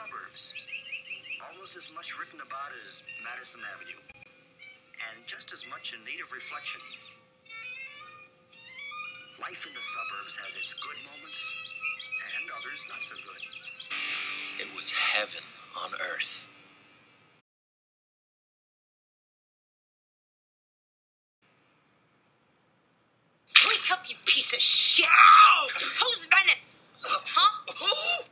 suburbs. Almost as much written about as Madison Avenue. And just as much in need of reflection. Life in the suburbs has its good moments and others not so good. It was heaven on earth. Wake up, you piece of shit! Ow! Who's Venice? Huh? Who?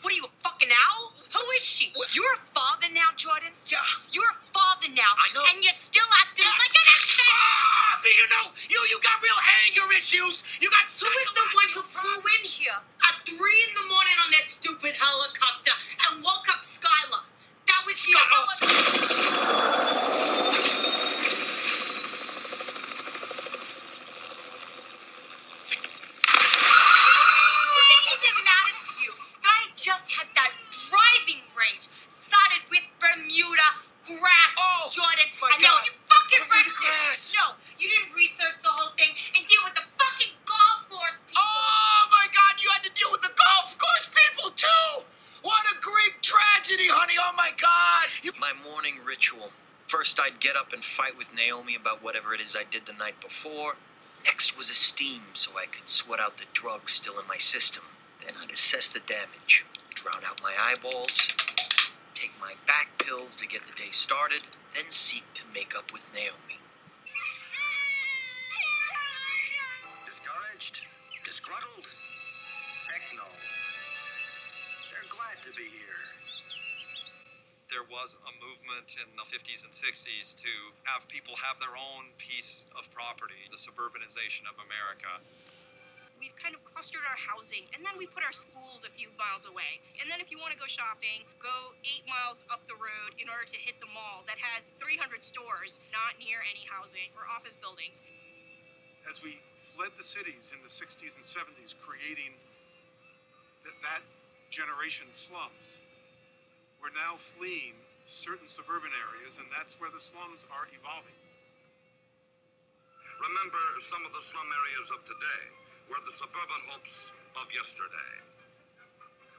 What are you, a fucking owl? Who is she? What? You're a father now, Jordan? Yeah. You're a father now. I know. And you're still acting like an infant! Do you know? You got real anger issues. You got Who is the one who flew in here at 3 a.m. on their stupid helicopter and woke up Skylar? That was you. Just had that driving range sodded with Bermuda grass, Jordan. And now you fucking wrecked it. No, you didn't research the whole thing and deal with the fucking golf course people. Oh my God, you had to deal with the golf course people too. What a Greek tragedy, honey. Oh my God. My morning ritual. First, I'd get up and fight with Naomi about whatever it is I did the night before. Next was a steam so I could sweat out the drugs still in my system. Then I'd assess the damage, drown out my eyeballs, take my back pills to get the day started, then seek to make up with Naomi. Discouraged? Disgruntled? Heck no. They're glad to be here. There was a movement in the 50s and 60s to have people have their own piece of property, the suburbanization of America. We've kind of clustered our housing, and then we put our schools a few miles away. And then if you want to go shopping, go 8 miles up the road in order to hit the mall that has 300 stores, not near any housing or office buildings. As we fled the cities in the 60s and 70s, creating that generation's slums, we're now fleeing certain suburban areas, and that's where the slums are evolving. Remember, some of the slum areas of today were the suburban hopes of yesterday.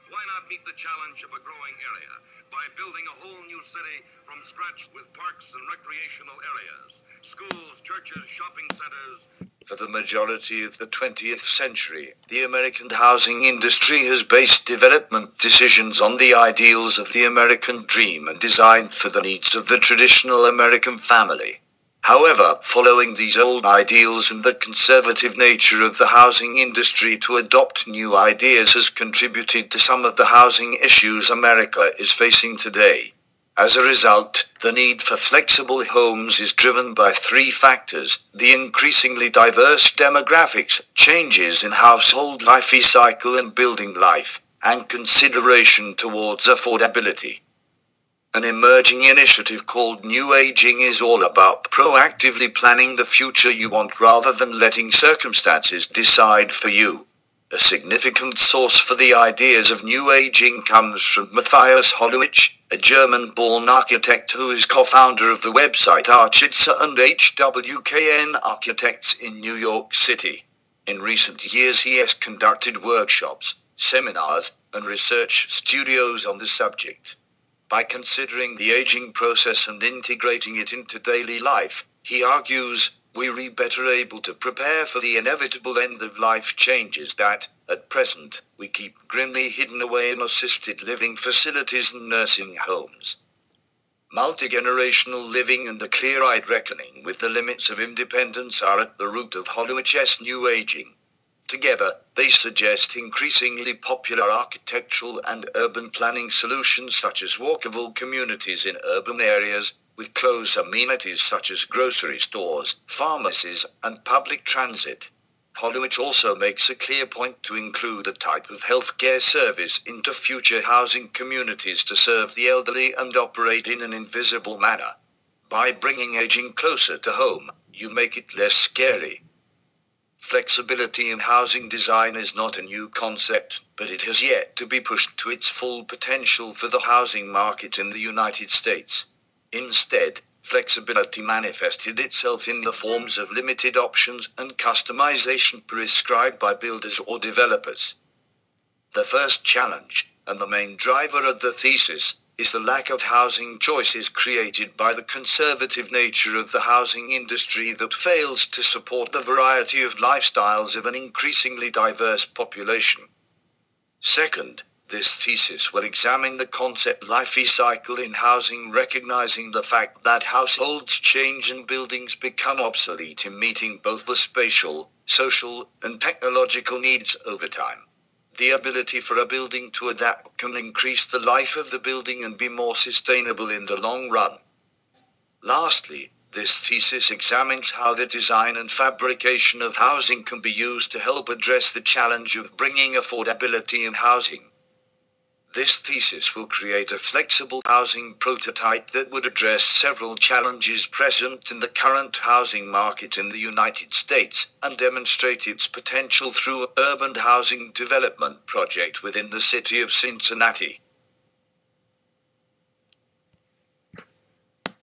Why not meet the challenge of a growing area by building a whole new city from scratch with parks and recreational areas, schools, churches, shopping centers? For the majority of the 20th century, the American housing industry has based development decisions on the ideals of the American dream and designed for the needs of the traditional American family. However, following these old ideals and the conservative nature of the housing industry to adopt new ideas has contributed to some of the housing issues America is facing today. As a result, the need for flexible homes is driven by 3 factors: the increasingly diverse demographics, changes in household life cycle and building life, and consideration towards affordability. An emerging initiative called New Aging is all about proactively planning the future you want rather than letting circumstances decide for you. A significant source for the ideas of New Aging comes from Matthias Hollowich, a German-born architect who is co-founder of the website Architecture and HWKN Architects in New York City. In recent years he has conducted workshops, seminars, and research studios on the subject. By considering the aging process and integrating it into daily life, he argues, we're better able to prepare for the inevitable end-of-life changes that, at present, we keep grimly hidden away in assisted living facilities and nursing homes. Multi-generational living and a clear-eyed reckoning with the limits of independence are at the root of Hollowich's New Aging. Together, they suggest increasingly popular architectural and urban planning solutions such as walkable communities in urban areas, with close amenities such as grocery stores, pharmacies, and public transit. Hollowich also makes a clear point to include a type of healthcare service into future housing communities to serve the elderly and operate in an invisible manner. By bringing aging closer to home, you make it less scary. Flexibility in housing design is not a new concept, but it has yet to be pushed to its full potential for the housing market in the United States. Instead, flexibility manifested itself in the forms of limited options and customization prescribed by builders or developers. The first challenge, and the main driver of the thesis is the lack of housing choices created by the conservative nature of the housing industry that fails to support the variety of lifestyles of an increasingly diverse population. Second, this thesis will examine the concept life cycle in housing, recognizing the fact that households change and buildings become obsolete in meeting both the spatial, social, and technological needs over time. The ability for a building to adapt can increase the life of the building and be more sustainable in the long run. Lastly, this thesis examines how the design and fabrication of housing can be used to help address the challenge of bringing affordability in housing. This thesis will create a flexible housing prototype that would address several challenges present in the current housing market in the United States and demonstrate its potential through an urban housing development project within the city of Cincinnati.